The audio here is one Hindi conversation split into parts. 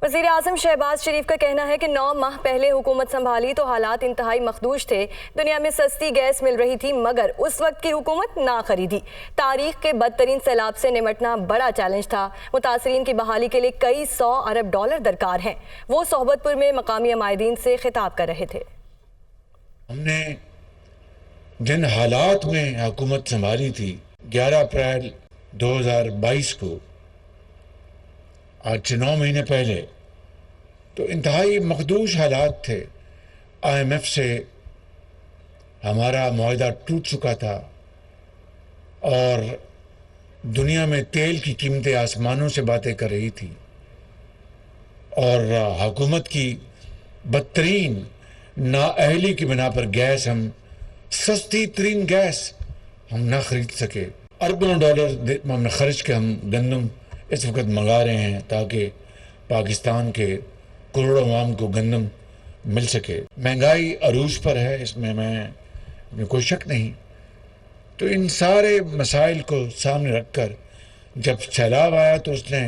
वज़ीर आज़म शहबाज शरीफ का कहना है कि 9 माह पहले हुकूमत संभाली तो हालात इंतहाई मखदूश थे। दुनिया में सस्ती गैस मिल रही थी मगर उस वक्त की हुकूमत ना खरीदी। तारीख के बदतरीन सैलाब से निमटना बड़ा चैलेंज था। मुतासरीन की बहाली के लिए कई 100 अरब डॉलर दरकार हैं। वो सोहबतपुर में मकामी अमायदीन से खिताब कर रहे थे। हमने जिन हालात में हुकूमत संभाली थी 11 अप्रैल 2022 को, आज से 9 महीने पहले, तो इंतहाई मखदूश हालात थे। IMF से हमारा मुआहदा टूट चुका था और दुनिया में तेल की कीमतें आसमानों से बातें कर रही थी और हुकूमत की बदतरीन नाअहली की बिना पर गैस, हम सस्ती तरीन गैस हम ना खरीद सके। अरबों डॉलर हमने खर्च के हम गंदम इस वक्त मंगा रहे हैं ताकि पाकिस्तान के करोड़ों अवाम को गंदम मिल सके। महंगाई अरूज पर है, इसमें मैं कोई शक नहीं। तो इन सारे मसाइल को सामने रखकर जब सैलाब आया तो उसने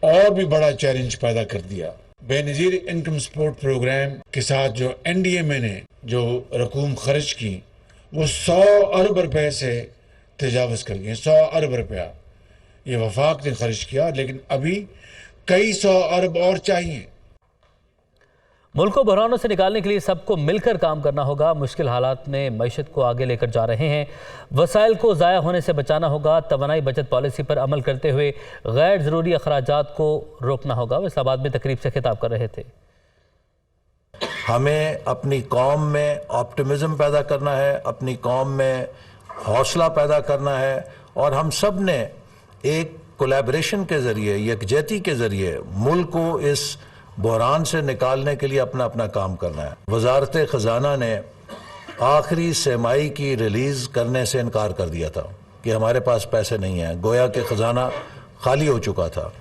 और भी बड़ा चैलेंज पैदा कर दिया। बेनज़ीर इनकम सपोर्ट प्रोग्राम के साथ जो NDMA ने जो रकूम खर्च की वो 100 अरब रुपए से तजावज़ कर गए। 100 अरब रुपया ये वफाक ने खर्च किया, लेकिन अभी कई 100 अरब और चाहिए। मुल्क को बहरानों से निकालने के लिए सबको मिलकर काम करना होगा। मुश्किल हालात में मईशत को आगे लेकर जा रहे हैं। वसाइल को ज़ाया होने से बचाना होगा। तवानाई बचत पॉलिसी पर अमल करते हुए गैर ज़रूरी अखराजात को रोकना होगा। वो इस्लामाबाद में तकरीब से खिताब कर रहे थे। हमें अपनी कौम में ऑप्टिमिज़म पैदा करना है, अपनी कौम में हौसला पैदा करना है और हम सब ने एक कोलैबोरेशन के ज़रिए, यकजहती के ज़रिए मुल्क को इस बहरान से निकालने के लिए अपना अपना काम करना है। वजारत ख़जाना ने आखिरी सेमाई की रिलीज़ करने से इनकार कर दिया था कि हमारे पास पैसे नहीं हैं, गोया कि ख़जाना खाली हो चुका था।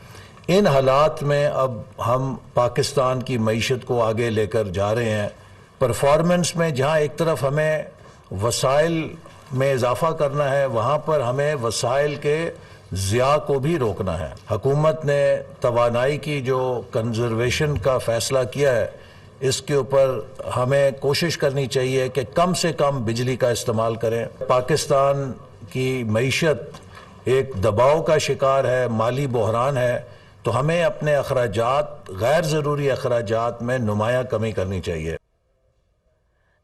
इन हालात में अब हम पाकिस्तान की मईशत को आगे लेकर जा रहे हैं परफॉर्मेंस में। जहाँ एक तरफ हमें वसाइल में इजाफा करना है, वहाँ पर हमें वसाइल के ज़िया को भी रोकना है। हुकूमत ने तवानाई की जो कंजर्वेशन का फ़ैसला किया है, इसके ऊपर हमें कोशिश करनी चाहिए कि कम से कम बिजली का इस्तेमाल करें। पाकिस्तान की मईशत एक दबाव का शिकार है, माली बहरान है, तो हमें अपने अखराजात, गैर ज़रूरी अखराजात में नुमायाँ कमी करनी चाहिए।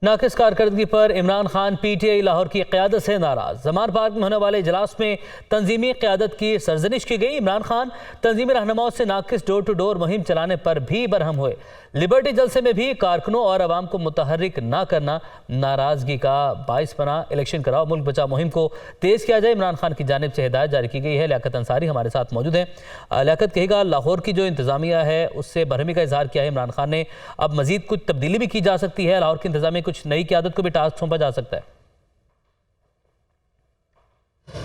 नाकिस कारकर्दगी पर इमरान खान PTI लाहौर की क़यादत से नाराज़। ज़मान पार्क में होने वाले इजलास में तंजीमी क़यादत की सरजनिश की गई। इमरान खान तंजीमी रहनुमाओं से नाकिस डोर टू डोर मुहिम चलाने पर भी बरहम हुए। लिबर्टी जलसे में भी कारकुनों और अवाम को मुतहर्रिक ना करना नाराज़गी का बाइस बना। इलेक्शन कराओ मुल्क बचाओ मुहिम को तेज़ किया जाए, इमरान खान की जानिब से हिदायत जारी की गई है। लियाकत अंसारी हमारे साथ मौजूद हैं। लियाकत, कहेगा लाहौर की जो इंतज़ामिया है उससे बरहमी का इजहार किया है इमरान खान ने। अब मजीद कुछ तब्दीली भी की जा सकती है, लाहौर की इंतज़ामिया कुछ नई क़यादत को भी टास्क सौंपा जा सकता है।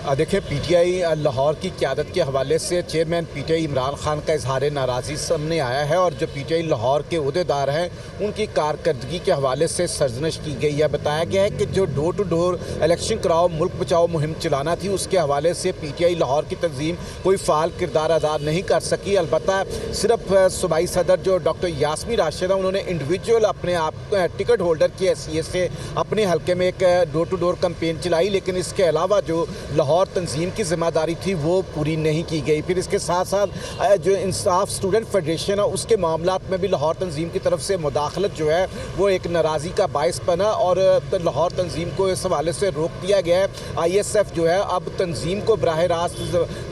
देखिए, PTI लाहौर की क़यादत के हवाले से चेयरमैन PTI इमरान खान का इजहार नाराज़गी सामने आया है और जो PTI लाहौर के अहदेदार हैं उनकी कारकर्दगी के हवाले से सरजनिश की गई है। बताया गया है कि जो डोर टू डोर इलेक्शन कराओ मुल्क बचाओ मुहिम चलाना थी, उसके हवाले से PTI लाहौर की तंजीम कोई फ़ाल किरदार अदा नहीं कर सकी। अलबत्ता सिर्फ सूबाई सदर जो डॉक्टर यास्मी राशिद हैं, उन्होंने इंडिविजुअल अपने आप टिकट होल्डर की हैसियत से अपने हल्के में एक डोर टू डोर कैंपेन चलाई, लेकिन इसके अलावा जो लाहौर तंजीम की जिम्मेदारी थी वो पूरी नहीं की गई। फिर इसके साथ साथ जो इंसाफ स्टूडेंट फेडरेशन है उसके मामलात में भी लाहौर तंजीम की तरफ से मुदाखलत जो है वो एक नाराज़गी का बायस बना और लाहौर तंजीम को इस हवाले से रोक दिया गया है। ISF जो है अब तंजीम को बराह रास्त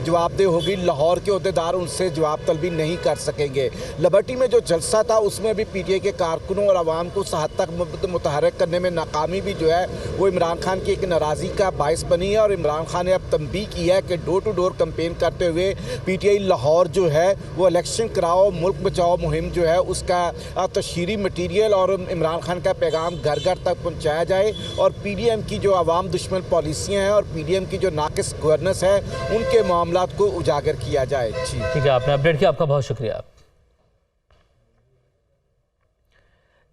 जवाबदेह होगी, लाहौर के अहदेदार उनसे जवाब तलबी नहीं कर सकेंगे। लिबर्टी में जो जलसा था उसमें भी PTI के कारकुनों और आवाम को हद तक मुतहर्रिक करने में नाकामी भी जो है वो इमरान खान की एक नाराज़गी का बायस बनी है और इमरान खान ने अब तंबीह की है कि डोर टू डोर कैंपेन करते हुए PTI लाहौर जो है वो इलेक्शन कराओ मुल्क बचाओ मुहिम जो है उसका तशहीरी मटीरियल और इमरान खान का पैगाम घर घर तक पहुँचाया जाए और PDM की जो आवाम दुश्मन पॉलिसियाँ हैं और PDM की जो नाकिस गवर्नेंस है उनके मामलात को उजागर किया जाए। जी ठीक है, आपने अपडेट किया, आपका बहुत शुक्रिया।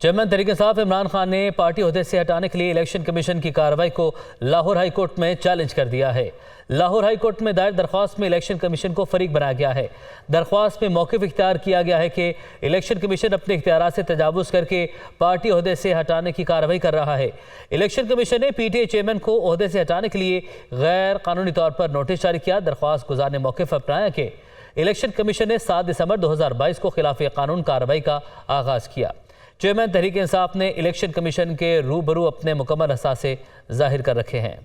चेयरमैन तहरीक इंसाफ इमरान खान ने पार्टी ओहदे से हटाने के लिए इलेक्शन कमीशन की कार्रवाई को लाहौर हाई कोर्ट में चैलेंज कर दिया है। लाहौर हाई कोर्ट में दायर दरख्वास्त में इलेक्शन कमीशन को फरीक बनाया गया है। दरख्वास्त में मौक़िफ़ इख्तियार किया गया है कि इलेक्शन कमीशन अपने इख्तियार से तजावुज़ करके पार्टी ओहदे से हटाने की कार्रवाई कर रहा है। इलेक्शन कमीशन ने PTI चेयरमैन को ओहदे से हटाने के लिए गैर कानूनी तौर पर नोटिस जारी किया। दरख्वास्त गुजार ने मौक़िफ़ अपनाया कि इलेक्शन कमीशन ने 7 दिसंबर 2022 को खिलाफ कानून कार्रवाई का आगाज़ किया। चेयरमैन तहरीक इंसाफ ने इलेक्शन कमीशन के रूबरू अपने मुकम्मल असासे जाहिर कर रखे हैं।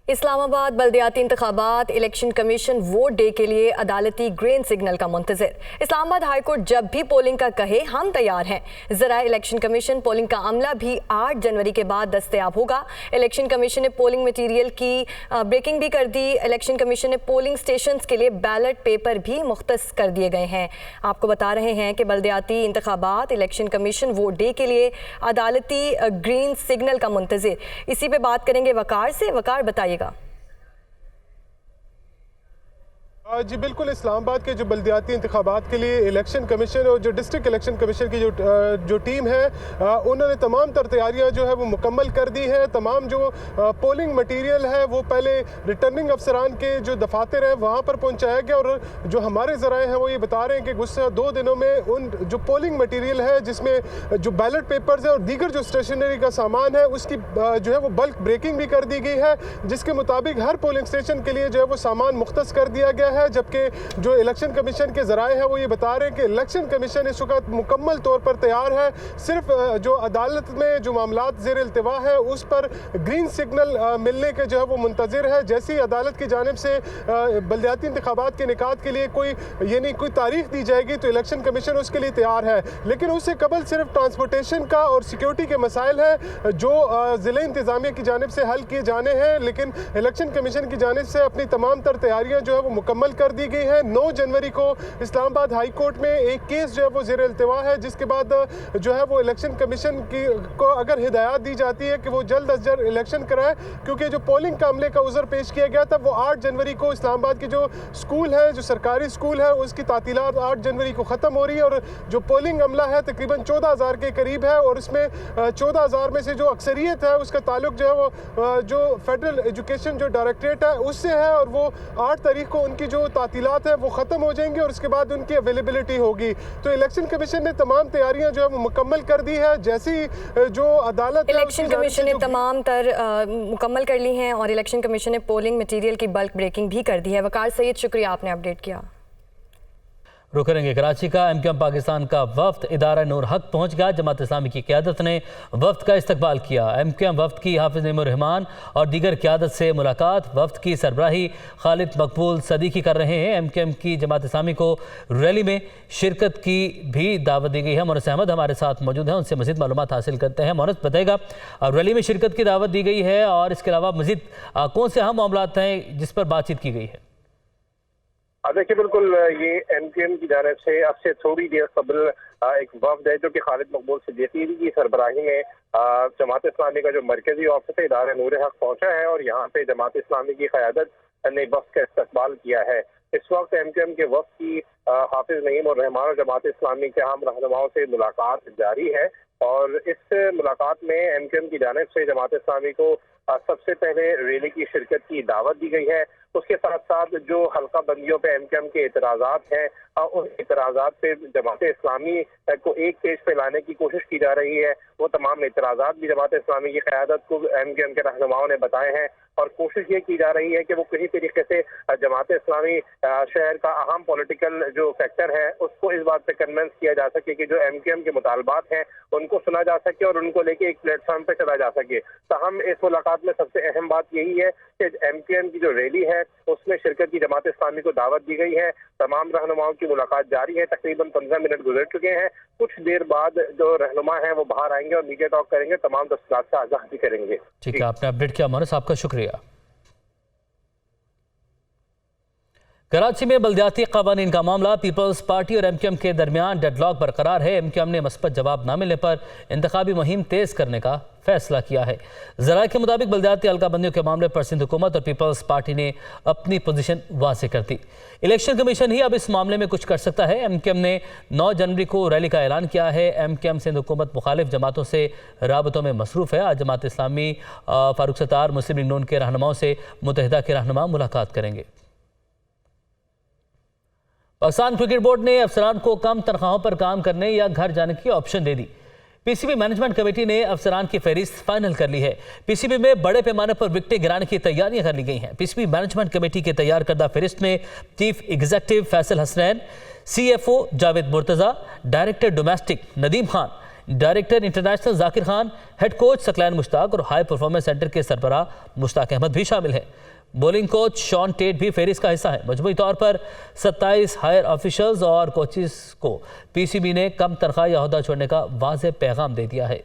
इस्लामाबाद बल्दियाती इंतखाबात इलेक्शन कमीशन वोट डे के लिए अदालती ग्रीन सिग्नल का मुंतज़िर। इस्लामाबाद हाई कोर्ट जब भी पोलिंग का कहे हम तैयार हैं। ज़राए इलेक्शन कमीशन पोलिंग का अमला भी 8 जनवरी के बाद दस्तयाब होगा। इलेक्शन कमीशन ने पोलिंग मटीरियल की ब्रेकिंग भी कर दी। इलेक्शन कमीशन ने पोलिंग स्टेशन के लिए बैलेट पेपर भी मुख्तस कर दिए गए हैं। आपको बता रहे हैं कि बल्दियाती इंतखाबात इलेक्शन कमीशन वोट डे के लिए अदालती ग्रीन सिग्नल का मुंतज़िर। इसी पे बात करेंगे वकार से। वकार बताइए। जी बिल्कुल, इस्लामाबाद के जो बल्दियाती इंतखाबात के लिए इलेक्शन कमीशन और जो डिस्ट्रिक्ट इलेक्शन कमीशन की जो टीम है उन्होंने तमाम तर तैयारियाँ जो है वो मुकम्मल कर दी है। तमाम जो पोलिंग मटीरियल है वो पहले रिटर्निंग अफसरान के जो दफातर हैं वहाँ पर पहुँचाया गया और जो हमारे ज़राए हैं वो ये बता रहे हैं कि गुज़श्ता 2 दिनों में उन जो पोलिंग मटीरियल है जिसमें जो बैलेट पेपर्स है और दीगर जो स्टेशनरी का सामान है उसकी जो है वो बल्क ब्रेकिंग भी कर दी गई है, जिसके मुताबिक हर पोलिंग स्टेशन के लिए जो है वो सामान मुख्तस कर दिया गया है। जबकि जो इलेक्शन कमीशन के ज़राए हैं वो ये बता रहे हैं कि इलेक्शन कमीशन इस वक्त मुकम्मल तौर पर तैयार है। सिर्फ जो अदालत में जो मामलात ज़ेर इल्तिवा है उस पर ग्रीन सिग्नल मिलने के जो है वो मुंतज़िर है। जैसी अदालत की जानिब से बल्दियाती इंतखाबात के निकात के लिए कोई तारीख दी जाएगी तो इलेक्शन कमीशन उसके लिए तैयार है। लेकिन उससे कबल सिर्फ ट्रांसपोर्टेशन का और सिक्योरिटी के मसाइल हैं जो ज़िले इंतज़ामिया की जानिब से हल किए जाने हैं। लेकिन इलेक्शन कमीशन की जानिब से अपनी तमाम तर तैयारियाँ जो है वो मुकम्मल कर दी गई है। 9 जनवरी को इस्लामाबाद हाई कोर्ट में एक केस जो है वो ज़ेर इल्तिवा है, जिसके बाद जो है वो इलेक्शन कमीशन को अगर हिदायत दी जाती है कि वो जल्द अज जल्द इलेक्शन कराए, क्योंकि जो पोलिंग का अमले का उज़र पेश किया गया था वो 8 जनवरी को इस्लामाबाद की जो स्कूल है, जो सरकारी स्कूल है, उसकी तातीलात 8 जनवरी को ख़त्म हो रही है और जो पोलिंग अमला है तकरीबन 14,000 के करीब है और इसमें 14,000 में से जो अक्सरियत है उसका ताल्लुक जो है वो जो फेडरल एजुकेशन जो डायरेक्टरेट है उससे है और वो 8 तारीख को उनकी जो तातीलात है वो ख़त्म हो जाएंगी और उसके बाद उनकी अवेलेबिलिटी होगी। तो इलेक्शन कमीशन ने तमाम तैयारियां जो है वो मुकम्मल कर दी है। जैसी जो अदालत इलेक्शन कमीशन ने तमाम तर मुकम्मल कर ली हैं और इलेक्शन कमीशन ने पोलिंग मटीरियल की बल्क ब्रेकिंग भी कर दी है। वकार सैयद, शुक्रिया, आपने अपडेट किया। रुक करेंगे कराची का। MQM पाकिस्तान का वफ्द इदारा नूर हक पहुंच गया। जमात इस्लामी की क़यादत ने वफ्द का इस्तकबाल किया। MQM वफ्द की हाफिज नईमुर रहमान और दीगर क़यादत से मुलाकात। वफ्द की सरबराही खालिद मकबूल सदीकी कर रहे हैं। MQM की जमात इस्लामी को रैली में शिरकत की भी दावत दी गई है। मोनस अहमद हमारे साथ मौजूद हैं, उनसे मज़ीद मालूमात हासिल करते हैं। मोनस, बताएगा रैली में शिरकत की दावत दी गई है और इसके अलावा मज़ीद कौन से अहम मामलात हैं जिस पर बातचीत की गई है? देखिए, बिल्कुल ये MQM की जानिब से अब से थोड़ी देर कबल एक वफ्द है जो कि खालिद मकबूल सिद्दीकी की सरबराही में जमात इस्लामी का जो मरकजी ऑफिस है इदारा नूर हक पहुंचा है और यहाँ पे जमात इस्लामी की क़यादत ने वफ्द का इस्तकबाल किया है। इस वक्त MQM के वफ्द की हाफिज नईम और रहमान और जमात इस्लामी के अहम रहनुमाओं से मुलाकात जारी है और इस मुलाकात में MQM की जानिब से जमात इस्लामी को सबसे पहले रैली की शिरकत की दावत दी गई है। उसके साथ साथ जो हल्का बंदियों पे MQM के एतराज़ात हैं उन एतराज़ात पे जमात इस्लामी को एक पेज पे लाने की कोशिश की जा रही है। वो तमाम एतराज़ात भी जमात इस्लामी की क़यादत को MQM के रहनुमाओं ने बताए हैं और कोशिश ये की जा रही है कि वो किसी तरीके से जमात इस्लामी शहर का अहम पॉलिटिकल जो फैक्टर है उसको इस बात पे कन्विंस किया जा सके कि जो MQM के मुतालबात हैं उनको सुना जा सके और उनको लेके एक प्लेटफॉर्म पे चला जा सके। तो हम इस मुलाकात में सबसे अहम बात यही है कि MQM की जो रैली है उसमें शिरकत की जमात इस्लामी को दावत दी गई है। तमाम रहनुमाओं की मुलाकात जारी है। तकरीबन 15 मिनट गुजर चुके हैं। कुछ देर बाद जो रहनुमा हैं वो बाहर आएंगे और मीडिया टॉक करेंगे, तमाम तफसीलात से आगाह भी करेंगे। ठीक है, आपने अपडेट किया मोनस, आपका शुक्रिया। कराची में बल्दियाती कवानीन का मामला पीपल्स पार्टी और एमक्यूएम के दरमियान डेडलॉक बरकरार है। एमक्यूएम ने मस्बत जवाब न मिलने पर इंतखाबी मुहिम तेज करने का फैसला किया है। ज़राए के मुताबिक बल्दियाती हल्काबंदियों के मामले पर सिंध हुकूमत और पीपल्स पार्टी ने अपनी पोजीशन वाज़ेह कर दी। इलेक्शन कमीशन ही अब इस मामले में कुछ कर सकता है। एमक्यूएम ने 9 जनवरी को रैली का ऐलान किया है। एमक्यूएम सिंध हुकूमत मुखालिफ जमातों से राबतों में मसरूफ़ है। आज जमात इस्लामी, फारूक सत्तार, मुस्लिम लीग नून के रहनुमाओं से मुत्तहिदा के रहनुमा मुलाकात करेंगे। पाकिस्तान क्रिकेट बोर्ड ने अफसरान को कम तनख्वाहों पर काम करने या घर जाने की ऑप्शन दे दी। पीसीबी मैनेजमेंट कमेटी ने अफसरान की फहरिस्त फाइनल कर ली है। पीसीबी में बड़े पैमाने पर विकटें गिराने की तैयारियां कर ली गई हैं। पीसीबी मैनेजमेंट कमेटी के तैयार करदा फहरिस्त में chief executive Faisal Hasnain, CFO Javed Murtaza, director domestic Nadeem Khan, director international Zakir Khan, head coach Saqlain Mushtaq और हाई परफॉर्मेंस सेंटर के सरबराह मुश्ताक अहमद भी शामिल हैं। बॉलिंग कोच शॉन टेट भी फेरिस का हिस्सा है। मजमूई तौर पर 27 हायर ऑफिशियल्स और कोचेस को पीसीबी ने कम तनख्वाह या ओहदा छोड़ने का वाज़ेह पैगाम दे दिया है।